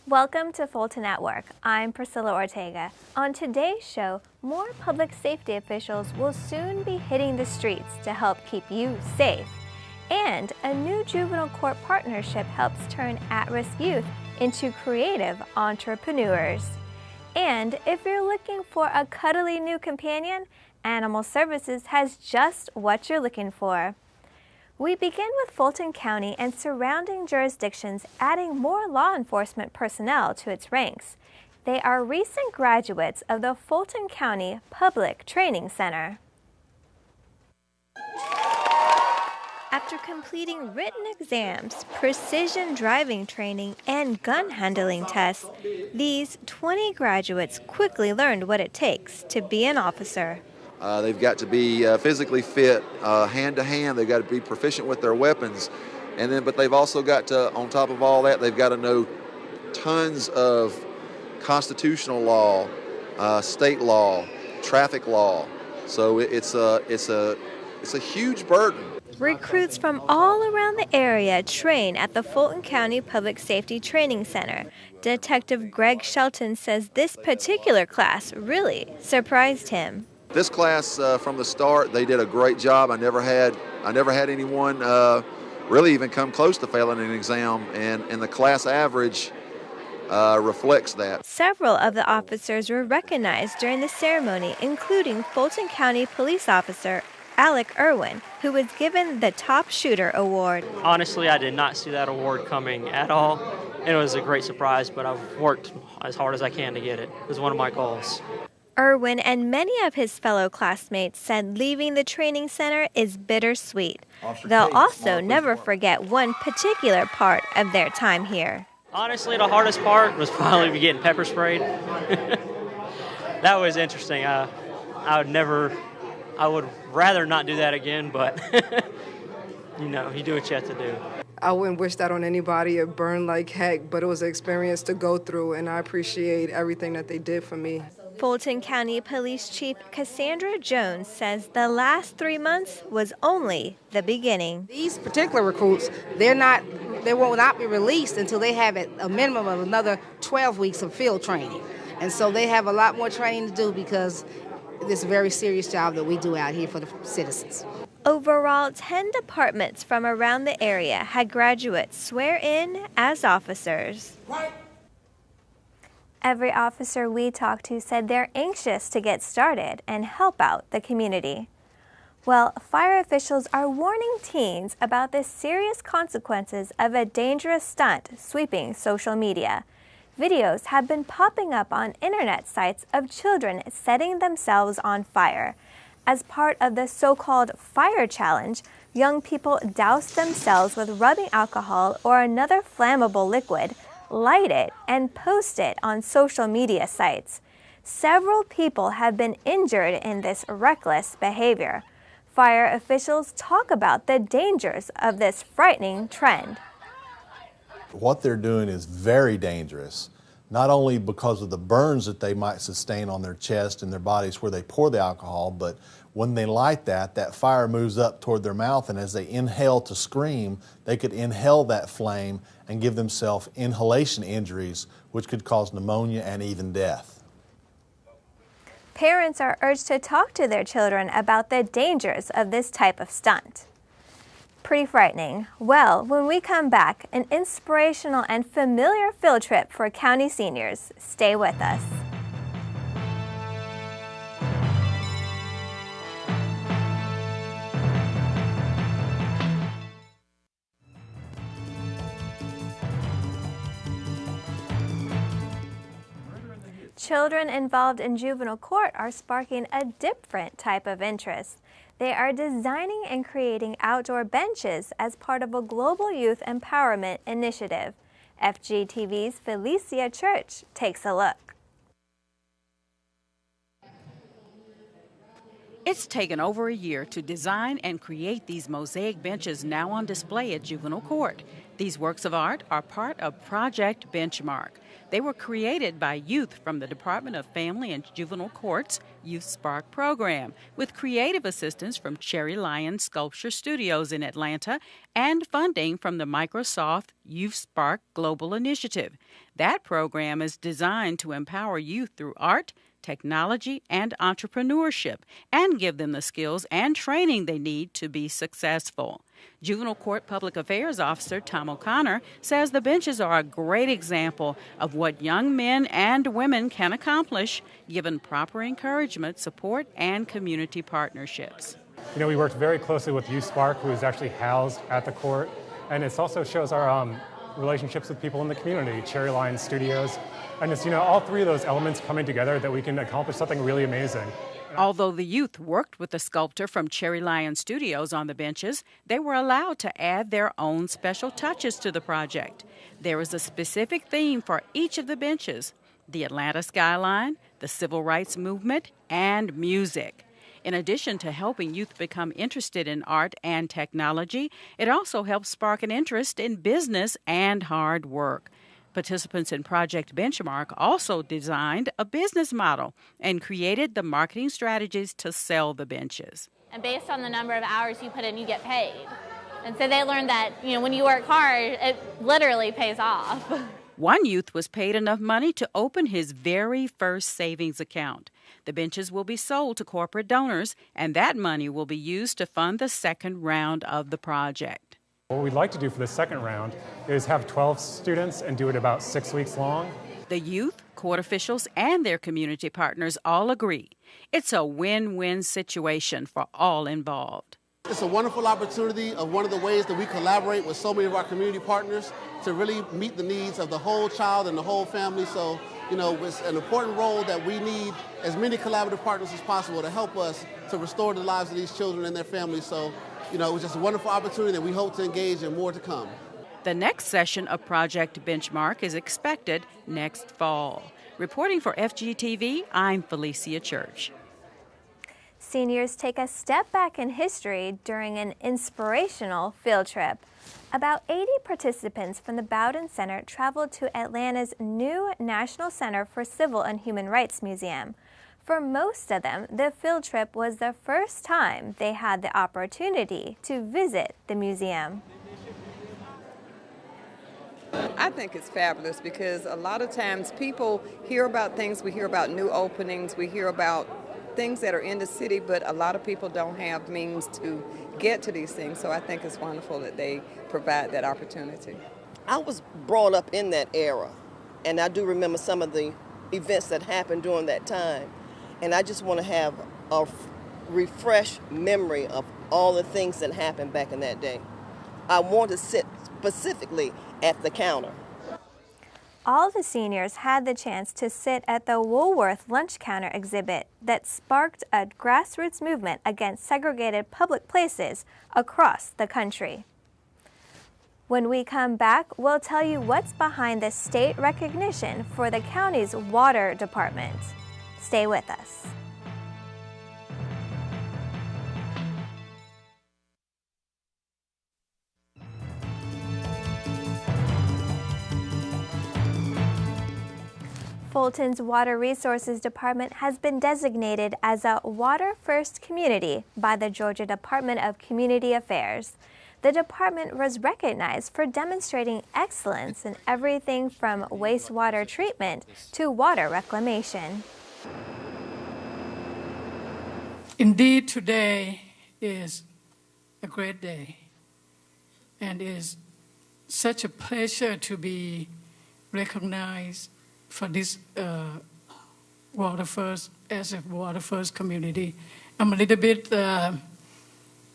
Welcome to Fulton at Work. I'm Priscilla Ortega. On today's show, more public safety officials will soon be hitting the streets to help keep you safe. And a new juvenile court partnership helps turn at-risk youth into creative entrepreneurs. And if you're looking for a cuddly new companion, Animal Services has just what you're looking for. We begin with Fulton County and surrounding jurisdictions adding more law enforcement personnel to its ranks. They are recent graduates of the Fulton County Public Training Center. After completing written exams, precision driving training, and gun handling tests, these 20 graduates quickly learned what it takes to be an officer. They've got to be physically fit, hand to hand. They've got to be proficient with their weapons, but they've also got to, on top of all that, they've got to know tons of constitutional law, state law, traffic law. So it's a huge burden. Recruits from all around the area train at the Fulton County Public Safety Training Center. Detective Greg Shelton says this particular class really surprised him. This class, from the start, they did a great job. I never had anyone really even come close to failing an exam, and the class average reflects that. Several of the officers were recognized during the ceremony, including Fulton County Police Officer Alec Irwin, who was given the Top Shooter Award. Honestly, I did not see that award coming at all. It was a great surprise, but I've worked as hard as I can to get it. It was one of my goals. Irwin and many of his fellow classmates said leaving the training center is bittersweet. They'll also never forget one particular part of their time here. Honestly, the hardest part was probably getting pepper sprayed. That was interesting. I would rather not do that again, but you do what you have to do. I wouldn't wish that on anybody. It burned like heck, but it was an experience to go through, and I appreciate everything that they did for me. Fulton County Police Chief Cassandra Jones says the last 3 months was only the beginning. These particular recruits, they will not be released until they have a minimum of another 12 weeks of field training. And so they have a lot more training to do because this is a very serious job that we do out here for the citizens. Overall, 10 departments from around the area had graduates swear in as officers. Right. Every officer we talked to said they're anxious to get started and help out the community. Well, fire officials are warning teens about the serious consequences of a dangerous stunt sweeping social media. Videos have been popping up on internet sites of children setting themselves on fire. As part of the so-called fire challenge, young people douse themselves with rubbing alcohol or another flammable liquid, light it, and post it on social media sites. Several people have been injured in this reckless behavior. Fire officials talk about the dangers of this frightening trend. What they're doing is very dangerous, not only because of the burns that they might sustain on their chest and their bodies where they pour the alcohol, but when they light that fire moves up toward their mouth, and as they inhale to scream, they could inhale that flame and give themselves inhalation injuries, which could cause pneumonia and even death. Parents are urged to talk to their children about the dangers of this type of stunt. Pretty frightening. Well, when we come back, an inspirational and familiar field trip for county seniors. Stay with us. Children involved in juvenile court are sparking a different type of interest. They are designing and creating outdoor benches as part of a global youth empowerment initiative. FGTV's Felicia Church takes a look. It's taken over a year to design and create these mosaic benches now on display at juvenile court. These works of art are part of Project Benchmark. They were created by youth from the Department of Family and Juvenile Courts, Youth Spark program with creative assistance from Cherry Lion Sculpture Studios in Atlanta and funding from the Microsoft Youth Spark Global Initiative. That program is designed to empower youth through art, technology, and entrepreneurship, and give them the skills and training they need to be successful. Juvenile Court Public Affairs Officer Tom O'Connor says the benches are a great example of what young men and women can accomplish given proper encouragement, support, and community partnerships. You know, we worked very closely with Youth Spark, who is actually housed at the court, and it also shows our relationships with people in the community, Cherry Lion Studios. And it's, all three of those elements coming together that we can accomplish something really amazing. Although the youth worked with the sculptor from Cherry Lion Studios on the benches, they were allowed to add their own special touches to the project. There is a specific theme for each of the benches: the Atlanta skyline, the civil rights movement, and music. In addition to helping youth become interested in art and technology, it also helps spark an interest in business and hard work. Participants in Project Benchmark also designed a business model and created the marketing strategies to sell the benches. And based on the number of hours you put in, you get paid. And so they learned that, when you work hard, it literally pays off. One youth was paid enough money to open his very first savings account. The benches will be sold to corporate donors, and that money will be used to fund the second round of the project. What we'd like to do for the second round is have 12 students and do it about 6 weeks long. The youth, court officials, and their community partners all agree. It's a win-win situation for all involved. It's a wonderful opportunity of one of the ways that we collaborate with so many of our community partners to really meet the needs of the whole child and the whole family. So, it's an important role that we need as many collaborative partners as possible to help us to restore the lives of these children and their families. So, it was just a wonderful opportunity that we hope to engage in more to come. The next session of Project Benchmark is expected next fall. Reporting for FGTV, I'm Felicia Church. Seniors take a step back in history during an inspirational field trip. About 80 participants from the Bowden Center traveled to Atlanta's new National Center for Civil and Human Rights Museum. For most of them, the field trip was the first time they had the opportunity to visit the museum. I think it's fabulous because a lot of times people hear about things, we hear about new openings, we hear about things that are in the city, but a lot of people don't have means to get to these things. So I think it's wonderful that they provide that opportunity. I was brought up in that era, and I do remember some of the events that happened during that time. And I just want to have a refreshed memory of all the things that happened back in that day. I want to sit specifically at the counter. All the seniors had the chance to sit at the Woolworth lunch counter exhibit that sparked a grassroots movement against segregated public places across the country. When we come back, we'll tell you what's behind the state recognition for the county's water department. Stay with us. Fulton's Water Resources Department has been designated as a Water First community by the Georgia Department of Community Affairs. The department was recognized for demonstrating excellence in everything from wastewater treatment to water reclamation. Indeed, today is a great day, and it is such a pleasure to be recognized for this Water First, as a Water First community. I'm a little bit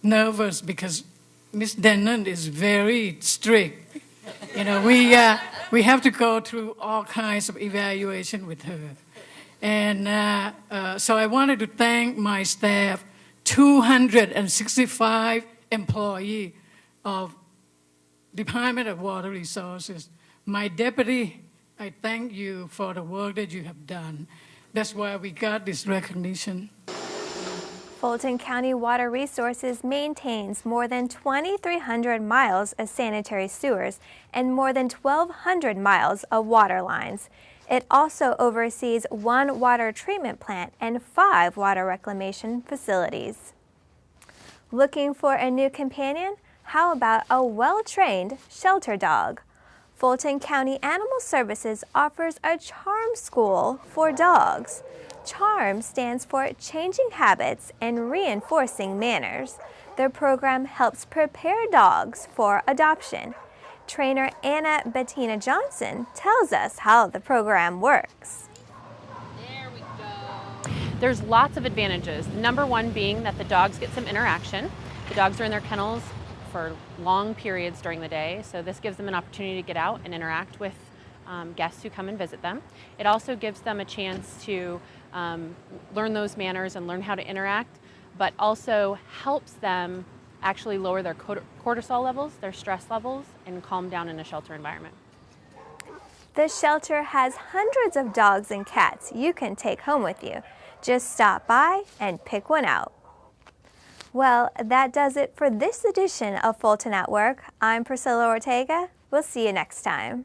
nervous because Ms. Denon is very strict. We have to go through all kinds of evaluation with her. And so I wanted to thank my staff, 265 employees of Department of Water Resources. My deputy, I thank you for the work that you have done. That's why we got this recognition. Fulton County Water Resources maintains more than 2,300 miles of sanitary sewers and more than 1,200 miles of water lines. It also oversees 1 water treatment plant and 5 water reclamation facilities. Looking for a new companion? How about a well-trained shelter dog? Fulton County Animal Services offers a charm school for dogs. CHARM stands for Changing Habits and Reinforcing Manners. The program helps prepare dogs for adoption. Trainer Anna Bettina Johnson tells us how the program works. There's lots of advantages. The number one being that the dogs get some interaction. The dogs are in their kennels for long periods during the day, so this gives them an opportunity to get out and interact with guests who come and visit them. It also gives them a chance to learn those manners and learn how to interact, but also helps them actually lower their cortisol levels, their stress levels, and calm down in a shelter environment. The shelter has hundreds of dogs and cats you can take home with you. Just stop by and pick one out. Well, that does it for this edition of Fulton at Work. I'm Priscilla Ortega. We'll see you next time.